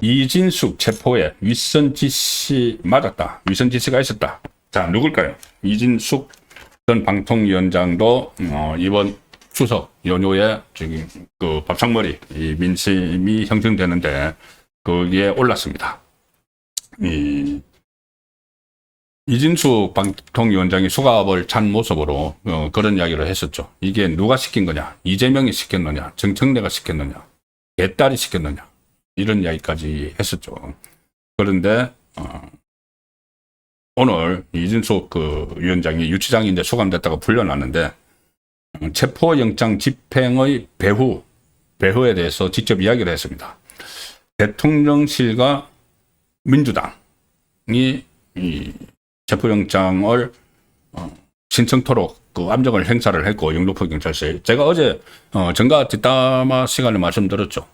이진숙 체포에 윗선 지시 맞았다. 윗선 지시가 있었다. 자, 누굴까요? 이진숙 전 방통위원장도 이번 추석 연휴에 지금 그 밥상머리 이 민심이 형성되는데 거기에 올랐습니다. 이진숙 방통위원장이 수갑을 찬 모습으로 그런 이야기를 했었죠. 이게 누가 시킨 거냐? 이재명이 시켰느냐? 정청래가 시켰느냐? 개딸이 시켰느냐? 이런 이야기까지 했었죠. 그런데 오늘 이진숙 그 위원장이 유치장이 이제 수감됐다가 풀려났는데 체포영장 집행의 배후에 대해서 직접 이야기를 했습니다. 대통령실과 민주당이 이 체포영장을 신청토록 그 압력을 행사를 했고, 영등포 경찰서에 제가 어제 정가 뒷담화 시간에 말씀드렸죠.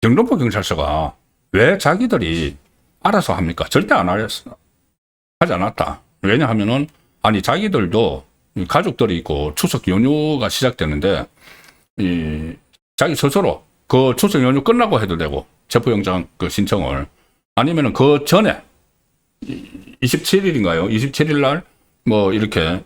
영등포 경찰서가 왜 자기들이 알아서 합니까? 절대 하지 않았다. 왜냐하면은 아니 자기들도 가족들이 있고 추석 연휴가 시작되는데 자기 스스로 그 추석 연휴 끝나고 해도 되고 체포영장 그 신청을 아니면은 그 전에 27일인가요? 27일 날 뭐 이렇게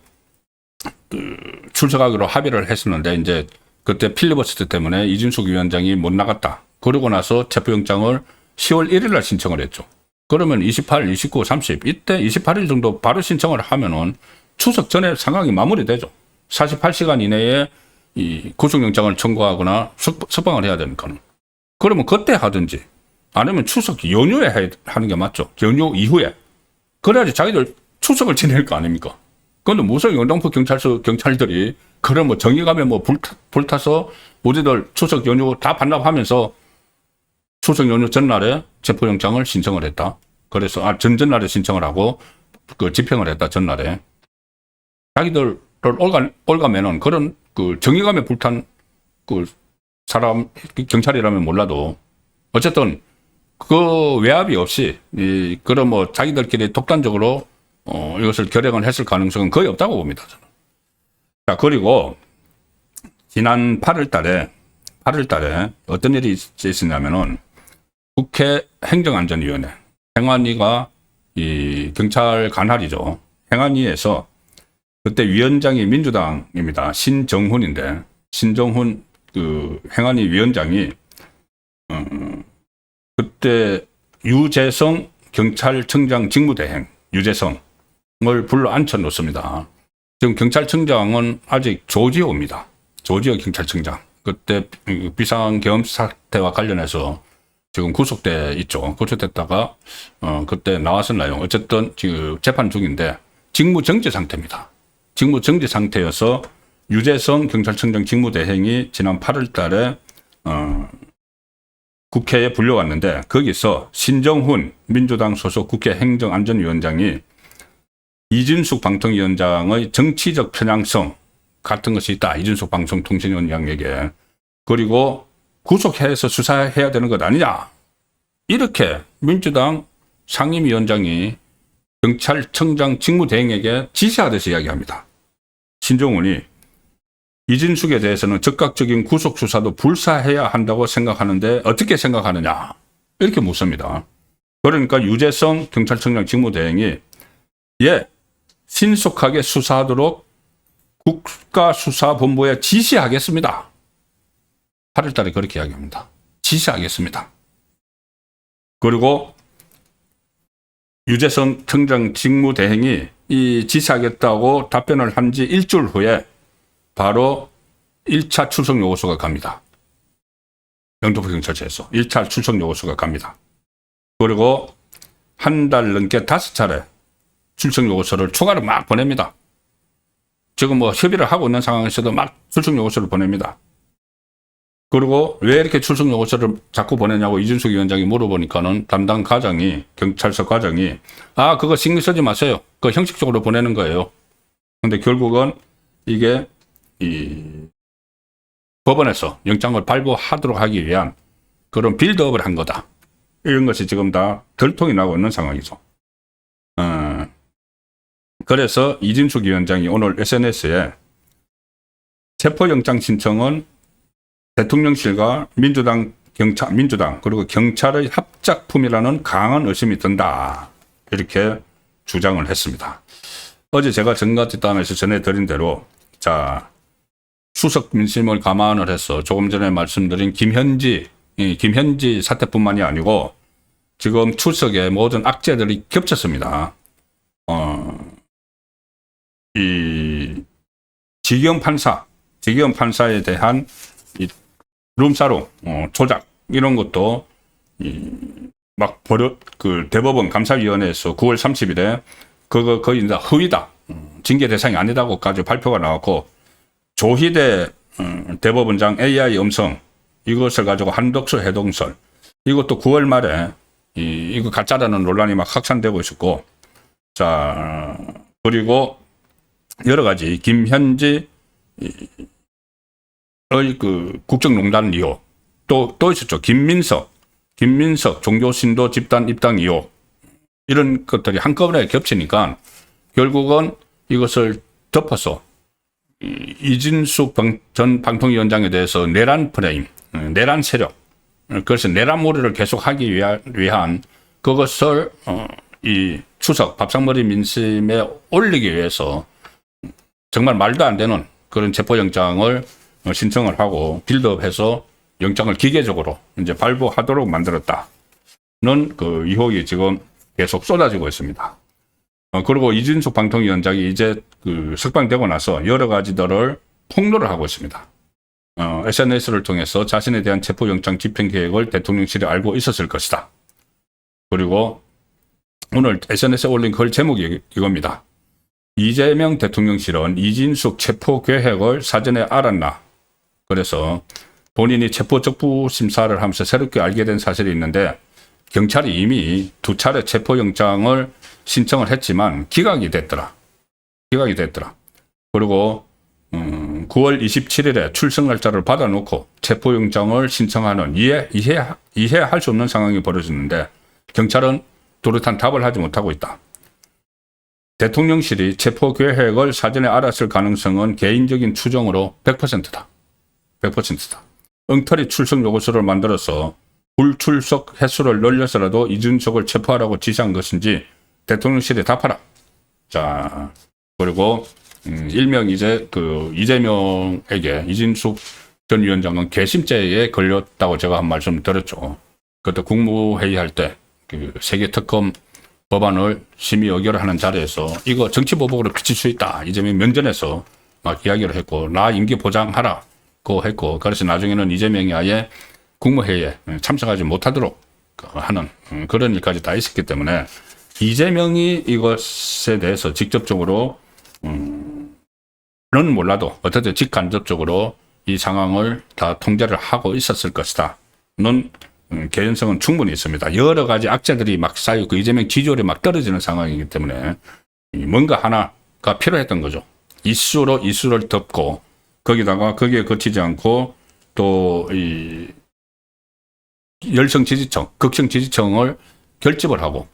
출석하기로 합의를 했었는데 이제 그때 필리버스터 때문에 이진숙 위원장이 못 나갔다. 그러고 나서 체포영장을 10월 1일 날 신청을 했죠. 그러면 28, 29, 30 이때 28일 정도 바로 신청을 하면은 추석 전에 상황이 마무리되죠. 48시간 이내에 이 구속영장을 청구하거나 석방을 해야 되니까는. 그러면 그때 하든지 아니면 추석 연휴에 하는 게 맞죠. 연휴 이후에. 그래야지 자기들 추석을 지낼 거 아닙니까? 그런데 무슨 영등포 경찰서 경찰들이 그런 뭐 정의감에 뭐 불타서 우리들 추석 연휴 다 반납하면서 추석 연휴 전날에 체포영장을 신청을 했다. 그래서 전날에 신청을 하고 그 집행을 했다. 전날에. 자기들을 올가면은 그런 그 정의감에 불탄 그 사람 경찰이라면 몰라도 어쨌든 그 외압이 없이 그런 뭐 자기들끼리 독단적으로 이것을 결행을 했을 가능성은 거의 없다고 봅니다. 저는. 자, 그리고 지난 8월 달에 어떤 일이 있었냐면은 국회 행정안전위원회 행안위가 이 경찰 관할이죠. 행안위에서 그때 위원장이 민주당입니다. 신정훈인데 신정훈 그 행안위 위원장이 그때 유재성 경찰청장 직무대행 유재성을 불러 앉혀 놓습니다. 지금 경찰청장은 아직 조지호입니다. 조지호 경찰청장. 그때 비상계엄 사태와 관련해서 지금 구속돼 있죠. 구속됐다가 그때 나왔었나요? 어쨌든 지금 재판 중인데 직무정지 상태입니다. 직무정지 상태여서 유재성 경찰청장 직무대행이 지난 8월 달에 국회에 불려왔는데 거기서 신정훈 민주당 소속 국회 행정안전위원장이 이진숙 방통위원장의 정치적 편향성 같은 것이 있다. 이진숙 방송통신위원장에게. 그리고 구속해서 수사해야 되는 것 아니냐. 이렇게 민주당 상임위원장이 경찰청장 직무대행에게 지시하듯이 이야기합니다. 신정훈이 이진숙에 대해서는 적극적인 구속수사도 불사해야 한다고 생각하는데 어떻게 생각하느냐. 이렇게 묻습니다. 그러니까 유재성 경찰청장 직무대행이 신속하게 수사하도록 국가수사본부에 지시하겠습니다. 8월 달에 그렇게 이야기합니다. 지시하겠습니다. 그리고 유재성 청장 직무대행이 이 지시하겠다고 답변을 한 지 일주일 후에 바로 1차 출석 요구서가 갑니다. 영등포 경찰서에서 1차 출석 요구서가 갑니다. 그리고 한 달 넘게 5차례 출석 요구서를 추가로 막 보냅니다. 지금 뭐 협의를 하고 있는 상황에서도 막 출석 요구서를 보냅니다. 그리고 왜 이렇게 출석 요구서를 자꾸 보내냐고 이진숙 위원장이 물어보니까는 담당 과장이, 경찰서 과장이, 그거 신경 쓰지 마세요. 그거 형식적으로 보내는 거예요. 근데 결국은 이게 법원에서 영장을 발부하도록 하기 위한 그런 빌드업을 한 거다. 이런 것이 지금 다 들통이 나고 있는 상황이죠. 그래서 이진숙 위원장이 오늘 SNS에 체포영장 신청은 대통령실과 민주당 그리고 경찰의 합작품이라는 강한 의심이 든다. 이렇게 주장을 했습니다. 어제 제가 정가뒷담에서 전해드린 대로 자 추석 민심을 감안을 해서 조금 전에 말씀드린 김현지 사태뿐만이 아니고 지금 추석에 모든 악재들이 겹쳤습니다. 이 지경 판사에 대한 이 룸사롱 조작 이런 것도 막 그 대법원 감사위원회에서 9월 30일에 그거 거의 이제 허위다, 징계 대상이 아니다고까지 발표가 나왔고, 조희대 대법원장 AI 음성 이것을 가지고 한덕수 해동설 이것도 9월 말에 이거 가짜라는 논란이 막 확산되고 있었고, 자 그리고 여러 가지 김현지의 그 국정농단 의혹 또 있었죠. 김민석 종교신도 집단 입당 의혹 이런 것들이 한꺼번에 겹치니까 결국은 이것을 덮어서 이진숙 전 방통위원장에 대해서 내란 프레임, 내란 세력, 그래서 내란몰이를 계속하기 위한 그것을 이 추석 밥상머리 민심에 올리기 위해서 정말 말도 안 되는 그런 체포영장을 신청을 하고 빌드업해서 영장을 기계적으로 이제 발부하도록 만들었다는 그 의혹이 지금 계속 쏟아지고 있습니다. 그리고 이진숙 방통위원장이 이제 그 석방되고 나서 여러 가지들을 폭로를 하고 있습니다. SNS를 통해서 자신에 대한 체포영장 집행 계획을 대통령실이 알고 있었을 것이다. 그리고 오늘 SNS에 올린 글 제목이 이겁니다. 이재명 대통령실은 이진숙 체포 계획을 사전에 알았나? 그래서 본인이 체포적부 심사를 하면서 새롭게 알게 된 사실이 있는데 경찰이 이미 2차례 체포영장을 신청을 했지만 기각이 됐더라. 그리고 9월 27일에 출석 날짜를 받아놓고 체포영장을 신청하는 이해할 수 없는 상황이 벌어졌는데 경찰은 뚜렷한 답을 하지 못하고 있다. 대통령실이 체포 계획을 사전에 알았을 가능성은 개인적인 추정으로 100%다. 100%다. 엉터리 출석 요구서를 만들어서 불출석 횟수를 늘려서라도 이준석을 체포하라고 지시한 것인지 대통령실에 답하라. 자, 그리고 일명 이제 그 이재명에게 이진숙 전 위원장은 괘씸죄에 걸렸다고 제가 한 말씀 드렸죠. 그때 국무회의 할 때 그 세계 특검 법안을 심의 의결을 하는 자리에서 이거 정치보복으로 비칠 수 있다. 이재명 면전에서 막 이야기를 했고 나 임기 보장하라고 했고 그래서 나중에는 이재명이 아예 국무회의에 참석하지 못하도록 하는 그런 일까지 다 있었기 때문에 이재명이 이것에 대해서 직접적으로 는 몰라도 어쨌든 직간접적으로 이 상황을 다 통제를 하고 있었을 것이다는 개연성은 충분히 있습니다. 여러 가지 악재들이 막 쌓이고 이재명 지지율이 막 떨어지는 상황이기 때문에 뭔가 하나가 필요했던 거죠. 이슈를 덮고 거기다가 거기에 그치지 않고 또 이 열성 지지층, 극성 지지층을 결집을 하고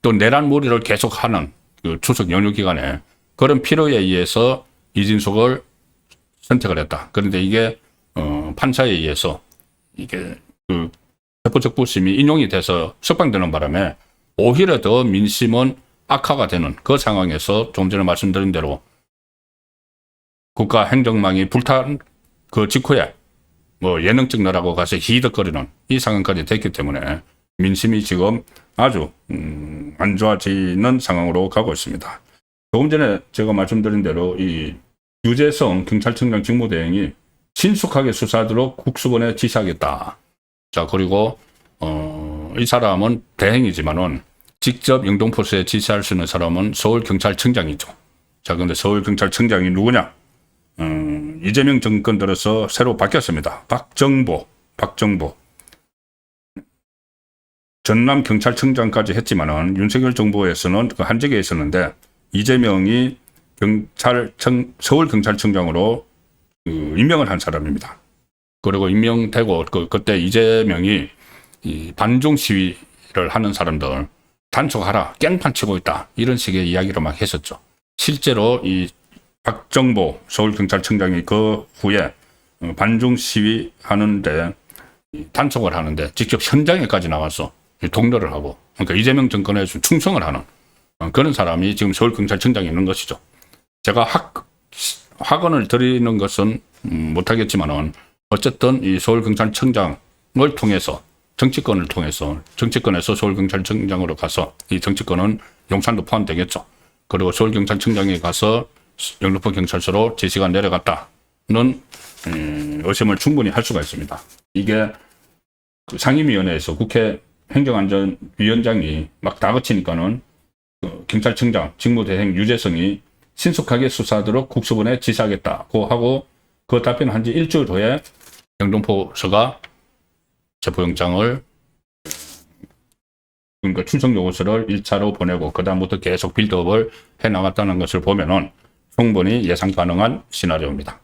또 내란몰이를 계속하는 그 추석 연휴 기간에 그런 필요에 의해서 이진숙을 선택을 했다. 그런데 이게 판사에 의해서 이게 그 체포적부심이 인용이 돼서 석방되는 바람에 오히려 더 민심은 악화가 되는 그 상황에서 좀 전에 말씀드린 대로 국가 행정망이 불탄 그 직후에 뭐 예능적 나라고 가서 히덕거리는 이 상황까지 됐기 때문에 민심이 지금 아주 안 좋아지는 상황으로 가고 있습니다. 조금 전에 제가 말씀드린 대로 이 유재성 경찰청장 직무대행이 신속하게 수사하도록 국수본에 지시하겠다. 자, 그리고 이 사람은 대행이지만은 직접 영동포스에 지시할 수 있는 사람은 서울경찰청장이죠. 자, 그런데 서울경찰청장이 누구냐? 이재명 정권 들어서 새로 바뀌었습니다. 박정보. 전남경찰청장까지 했지만은 윤석열 정부에서는 그 한직에 있었는데 이재명이 서울경찰청장으로 임명을 한 사람입니다. 그리고 임명되고 그때 이재명이 이 반중 시위를 하는 사람들 단속하라, 깽판 치고 있다 이런 식의 이야기를 막 했었죠. 실제로 이 박정보 서울경찰청장이 그 후에 반중 시위하는데 단속을 하는데 직접 현장에까지 나와서 동료를 하고, 그러니까 이재명 정권에 충성을 하는 그런 사람이 지금 서울경찰청장에 있는 것이죠. 제가 학언을 드리는 것은 못하겠지만은 어쨌든 이 서울경찰청장을 통해서 정치권에서 서울경찰청장으로 가서, 이 정치권은 용산도 포함되겠죠. 그리고 서울경찰청장에 가서 영등포 경찰서로 지시가 내려갔다는 의심을 충분히 할 수가 있습니다. 이게 그 상임위원회에서 국회 행정안전위원장이 막 다그치니까는 경찰청장 직무대행 유재성이 신속하게 수사하도록 국수본에 지시하겠다고 하고, 그 답변한 지 일주일 후에 영등포서가 체포영장을, 그러니까 출석 요구서를 1차로 보내고 그 다음부터 계속 빌드업을 해나갔다는 것을 보면은 충분히 예상 가능한 시나리오입니다.